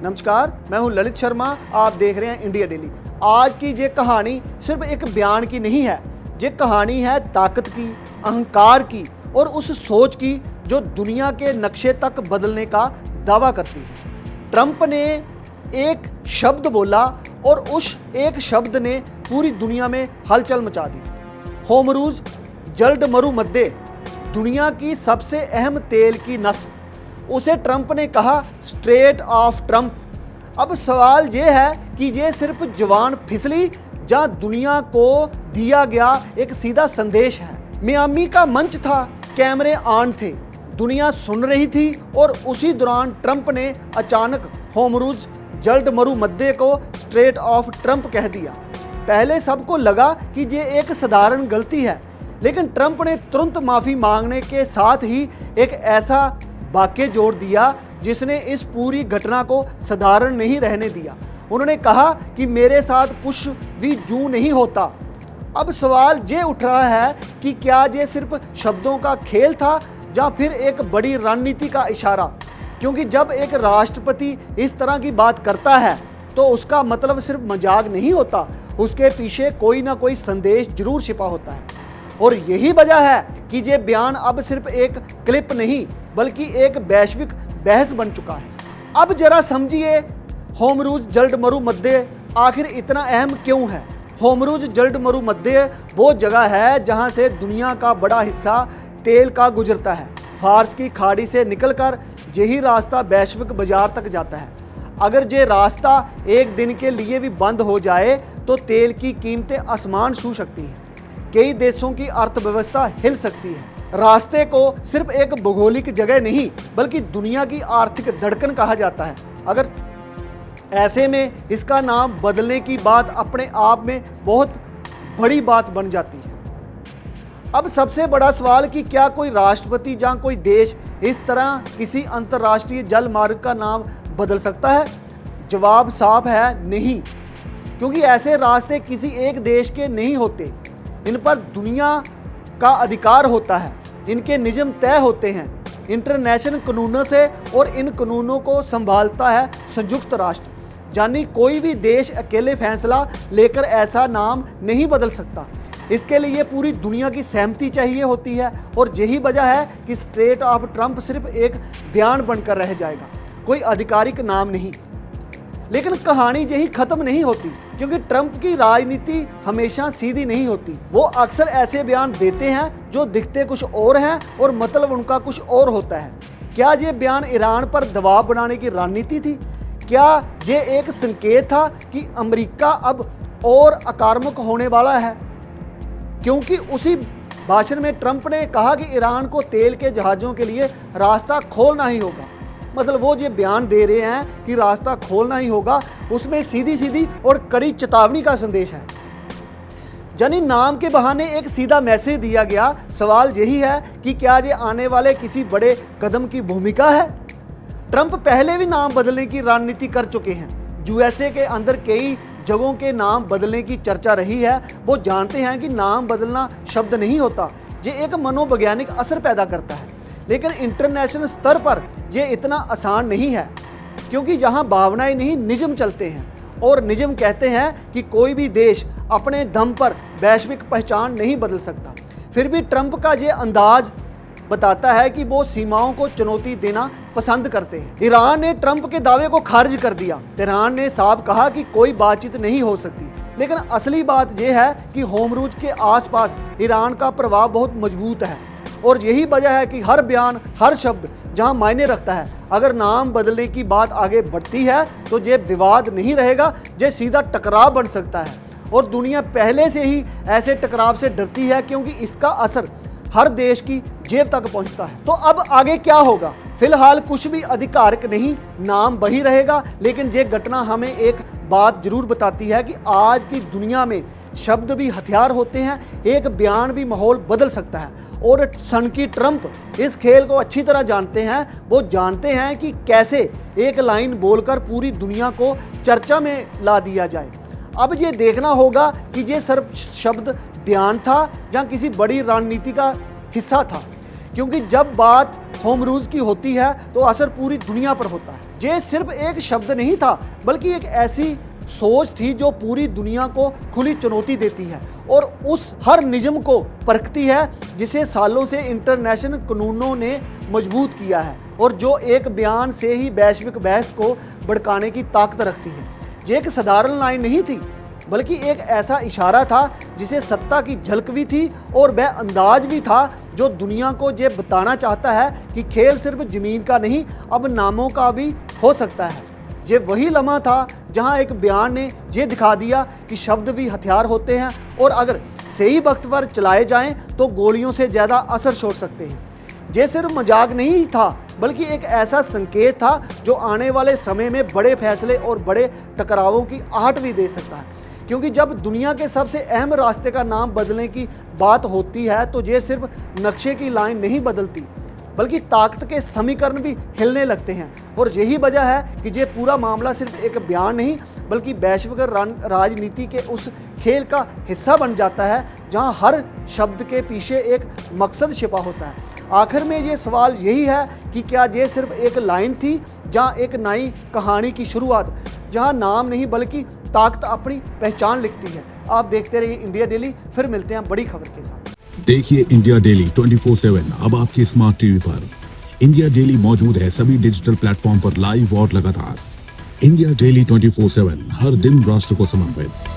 नमस्कार, मैं हूं ललित शर्मा। आप देख रहे हैं इंडिया डेली। आज की ये कहानी सिर्फ एक बयान की नहीं है, ये कहानी है ताकत की, अहंकार की और उस सोच की जो दुनिया के नक्शे तक बदलने का दावा करती है। ट्रंप ने एक शब्द बोला और उस एक शब्द ने पूरी दुनिया में हलचल मचा दी। होमरूज जल्द मरु मद्दे, दुनिया की सबसे अहम तेल की नस, उसे ट्रंप ने कहा स्ट्रेट ऑफ ट्रंप। अब सवाल ये है कि ये सिर्फ जवान फिसली या दुनिया को दिया गया एक सीधा संदेश है। मियामी का मंच था, कैमरे ऑन थे, दुनिया सुन रही थी और उसी दौरान ट्रंप ने अचानक होमरूज जल्द मरु मद्दे को स्ट्रेट ऑफ ट्रंप कह दिया। पहले सबको लगा कि ये एक साधारण गलती है, लेकिन ट्रंप ने तुरंत माफ़ी मांगने के साथ ही एक ऐसा वाक्य जोड़ दिया जिसने इस पूरी घटना को साधारण नहीं रहने दिया। उन्होंने कहा कि मेरे साथ कुछ भी यूं नहीं होता। अब सवाल ये उठ रहा है कि क्या ये सिर्फ शब्दों का खेल था या फिर एक बड़ी रणनीति का इशारा, क्योंकि जब एक राष्ट्रपति इस तरह की बात करता है तो उसका मतलब सिर्फ मजाक नहीं होता, उसके पीछे कोई ना कोई संदेश जरूर छिपा होता है। और यही वजह है कि ये बयान अब सिर्फ एक क्लिप नहीं बल्कि एक वैश्विक बहस बन चुका है। अब जरा समझिए, होमरूज जल्द मरु मद्दे आखिर इतना अहम क्यों है। होमरूज जल्द मरु मद्दे वो जगह है जहां से दुनिया का बड़ा हिस्सा तेल का गुजरता है। फारस की खाड़ी से निकलकर यही रास्ता वैश्विक बाजार तक जाता है। अगर ये रास्ता एक दिन के लिए भी बंद हो जाए तो तेल की कीमतें आसमान छू सकती हैं, कई देशों की अर्थव्यवस्था हिल सकती है। रास्ते को सिर्फ एक भौगोलिक जगह नहीं बल्कि दुनिया की आर्थिक धड़कन कहा जाता है। अगर ऐसे में इसका नाम बदलने की बात अपने आप में बहुत बड़ी बात बन जाती है। अब सबसे बड़ा सवाल कि क्या कोई राष्ट्रपति या कोई देश इस तरह किसी अंतर्राष्ट्रीय जल मार्ग का नाम बदल सकता है? जवाब साफ है, नहीं, क्योंकि ऐसे रास्ते किसी एक देश के नहीं होते। इन पर दुनिया का अधिकार होता है, इनके नियम तय होते हैं इंटरनेशनल कानूनों से और इन कानूनों को संभालता है संयुक्त राष्ट्र। यानी कोई भी देश अकेले फैसला लेकर ऐसा नाम नहीं बदल सकता, इसके लिए पूरी दुनिया की सहमति चाहिए होती है। और यही वजह है कि स्ट्रेट ऑफ ट्रंप सिर्फ एक बयान बनकर रह जाएगा, कोई आधिकारिक नाम नहीं। लेकिन कहानी यही खत्म नहीं होती, क्योंकि ट्रंप की राजनीति हमेशा सीधी नहीं होती। वो अक्सर ऐसे बयान देते हैं जो दिखते कुछ और हैं और मतलब उनका कुछ और होता है। क्या ये बयान ईरान पर दबाव बनाने की रणनीति थी? क्या ये एक संकेत था कि अमेरिका अब और आक्रामक होने वाला है? क्योंकि उसी भाषण में ट्रंप ने कहा कि ईरान को तेल के जहाज़ों के लिए रास्ता खोलना ही होगा। मतलब वो ये बयान दे रहे हैं कि रास्ता खोलना ही होगा, उसमें सीधी सीधी और कड़ी चेतावनी का संदेश है। यानी नाम के बहाने एक सीधा मैसेज दिया गया। सवाल यही है कि क्या ये आने वाले किसी बड़े कदम की भूमिका है? ट्रंप पहले भी नाम बदलने की रणनीति कर चुके हैं। यूएसए के अंदर कई जगहों के नाम बदलने की चर्चा रही है। वो जानते हैं कि नाम बदलना शब्द नहीं होता, ये एक मनोवैज्ञानिक असर पैदा करता है। लेकिन इंटरनेशनल स्तर पर यह इतना आसान नहीं है, क्योंकि यहाँ भावनाएं नहीं नियम चलते हैं। और नियम कहते हैं कि कोई भी देश अपने दम पर वैश्विक पहचान नहीं बदल सकता। फिर भी ट्रंप का ये अंदाज बताता है कि वो सीमाओं को चुनौती देना पसंद करते हैं। ईरान ने ट्रंप के दावे को खारिज कर दिया। तेहरान ने साफ कहा कि कोई बातचीत नहीं हो सकती। लेकिन असली बात यह है कि होमरूज के आसपास ईरान का प्रभाव बहुत मजबूत है। और यही वजह है कि हर बयान, हर शब्द जहां मायने रखता है। अगर नाम बदलने की बात आगे बढ़ती है तो ये विवाद नहीं रहेगा, ये सीधा टकराव बन सकता है। और दुनिया पहले से ही ऐसे टकराव से डरती है, क्योंकि इसका असर हर देश की जेब तक पहुंचता है। तो अब आगे क्या होगा? फिलहाल कुछ भी आधिकारिक नहीं, नाम वही रहेगा। लेकिन ये घटना हमें एक बात जरूर बताती है कि आज की दुनिया में शब्द भी हथियार होते हैं, एक बयान भी माहौल बदल सकता है। और सनकी ट्रंप इस खेल को अच्छी तरह जानते हैं। वो जानते हैं कि कैसे एक लाइन बोलकर पूरी दुनिया को चर्चा में ला दिया जाए। अब ये देखना होगा कि ये सिर्फ शब्द बयान था या किसी बड़ी रणनीति का हिस्सा था, क्योंकि जब बात होमरूज की होती है तो असर पूरी दुनिया पर होता है। ये सिर्फ एक शब्द नहीं था, बल्कि एक ऐसी सोच थी जो पूरी दुनिया को खुली चुनौती देती है और उस हर नियम को परखती है जिसे सालों से इंटरनेशनल कानूनों ने मजबूत किया है और जो एक बयान से ही वैश्विक बहस को भड़काने की ताकत रखती है। ये एक साधारण लाइन नहीं थी, बल्कि एक ऐसा इशारा था जिसे सत्ता की झलक भी थी और वह अंदाज भी था जो दुनिया को ये बताना चाहता है कि खेल सिर्फ ज़मीन का नहीं, अब नामों का भी हो सकता है। ये वही लम्हा था जहां एक बयान ने ये दिखा दिया कि शब्द भी हथियार होते हैं और अगर सही वक्त पर चलाए जाएं तो गोलियों से ज़्यादा असर छोड़ सकते हैं। ये सिर्फ मजाक नहीं था, बल्कि एक ऐसा संकेत था जो आने वाले समय में बड़े फैसले और बड़े टकरावों की आहट भी दे सकता है। क्योंकि जब दुनिया के सबसे अहम रास्ते का नाम बदलने की बात होती है तो ये सिर्फ नक्शे की लाइन नहीं बदलती, बल्कि ताकत के समीकरण भी हिलने लगते हैं। और यही वजह है कि ये पूरा मामला सिर्फ एक बयान नहीं, बल्कि वैश्विक राजनीति के उस खेल का हिस्सा बन जाता है जहां हर शब्द के पीछे एक मकसद छिपा होता है। आखिर में ये सवाल यही है कि क्या ये सिर्फ एक लाइन थी, जहां एक नई कहानी की शुरुआत, जहां नाम नहीं बल्कि ताकत अपनी पहचान लिखती है। आप देखते रहिए इंडिया डेली, फिर मिलते हैं बड़ी खबर के साथ। देखिए इंडिया डेली 24/7 अब आपकी स्मार्ट टीवी पर। इंडिया डेली मौजूद है सभी डिजिटल प्लेटफॉर्म पर लाइव और लगातार। इंडिया डेली 24/7 हर दिन राष्ट्र को समर्पित।